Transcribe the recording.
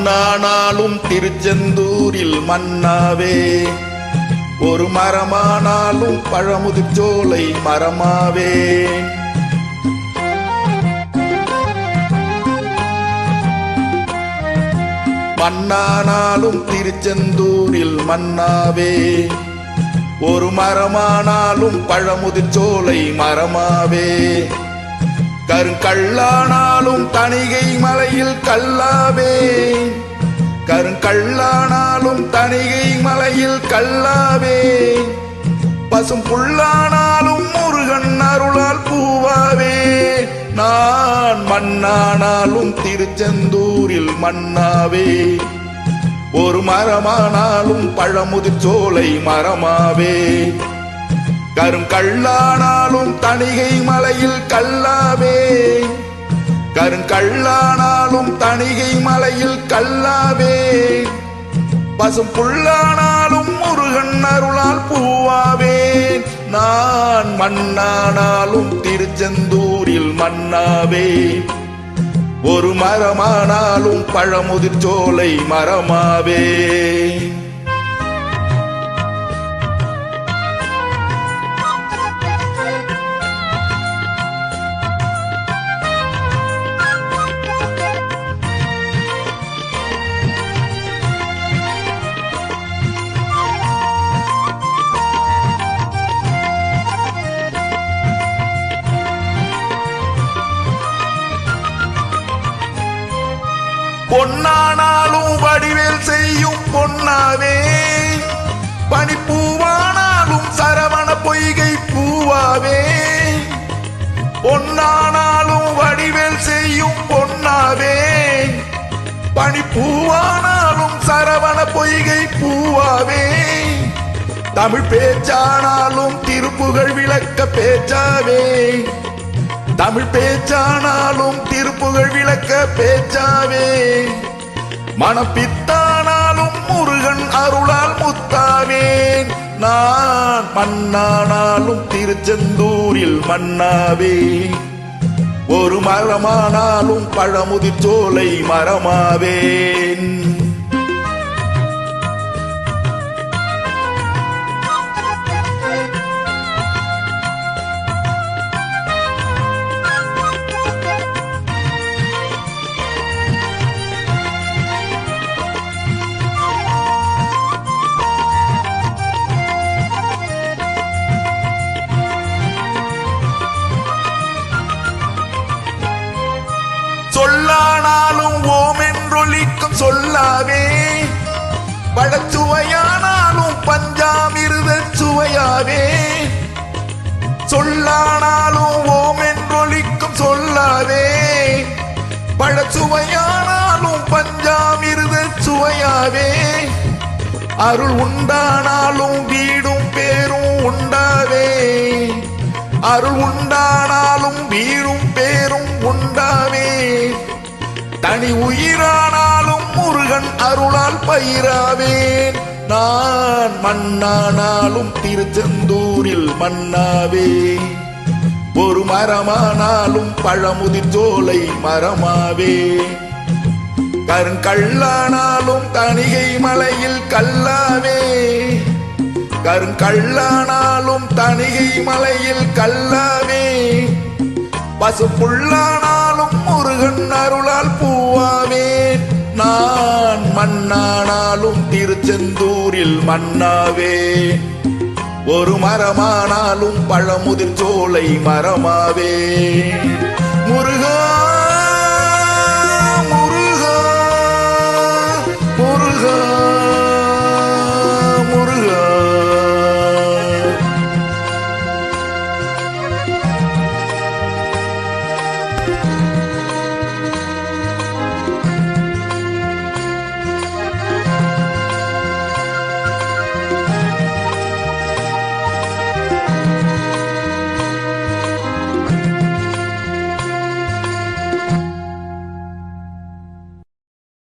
மண்ணானாலும் திருச்செந்தூரில் மன்னாவே, ஒரு மரமானாலும் பழமுதிர்ச்சோலை மரமாவே. மண்ணானாலும் திருச்செந்தூரில் மன்னாவே, ஒரு மரமானாலும் பழமுதிர்ச்சோலை மரமாவே. கருங்கல்லானாலும் தணிகை மலையில் கல்லாவே, கருங்கல்லானாலும் தணிகை மலையில் கல்லாவே. பசும் புல்லானாலும் முருகன் அருளால் பூவாவே. நான் மண்ணானாலும் திருச்செந்தூரில் மன்னாவே, ஒரு மரமானாலும் பழமுதிர்ச்சோலை மரமாவே. கருங்கல்லானாலும் தணிகை மலையில் கல்லாவே, கருங்கல்லானாலும் தணிகை மலையில் கல்லாவே. பசும் புல்லானாலும் முருகன் அருளால் பூவாவே. நான் மண்ணானாலும் திருச்செந்தூரில் மன்னாவே, ஒரு மரமானாலும் பழமுதிர்ச்சோலை மரமாவே. பொன்னானாலும் வடிவேல் செய்யும் பொன்னாவே, பனிப்பூவானாலும் சரவண பொய்கை பூவாவே. பொன்னானாலும் வடிவேல் செய்யும் பொன்னாவே, பனிப்பூவானாலும் சரவண பொய்கை பூவாவே. தமிழ் பேச்சானாலும் திருப்புகழ் விளக்க பேச்சாவே, தமிழ் பேச்சானாலும் திருப்புகழ் விளக்க பேச்சாவே. மனப்பித்தானாலும் முருகன் அருளால் முத்தாவேன். நான் மண்ணானாலும் திருச்செந்தூரில் மன்னாவே, ஒரு மரமானாலும் பழமுதிர்ச்சோலை மரமாவேன். சொல்லானாலும் ஓம் என்றொலிக்கும் சொல்லாவே, பழச்சுவையானாலும் பஞ்சாமிர்த சுவையாவே. சொல்லானாலும் ஓம் என்றொலிக்கும் சொல்லாவே, பழச்சுவையானாலும் பஞ்சாமிர்த சுவையாவே. அருள் உண்டானாலும் வீடும் பேரும் உண்டாவே, அருள் உண்டானாலும் வீடும் பேரும் உண்டாவே. தனி உயிரானாலும் முருகன் அருளால் பயிராவேன். நான் மண்ணானாலும் திருச்செந்தூரில் மன்னாவே, ஒரு மரமானாலும் பழமுதிர்ச்சோலை மரமாவே. கருங்கல்லானாலும் தணிகை மலையில் கல்லாவே, கருங்கல்லானாலும் தணிகை மலையில் கல்லாவே. பசுப்புல்லானாலும் முருகன் அருளால் பூவாவே. நான் மண்ணானாலும் திருச்செந்தூரில் மன்னாவே, ஒரு மரமானாலும் பழமுதிர்ச்சோலை மரமாவே. முருகா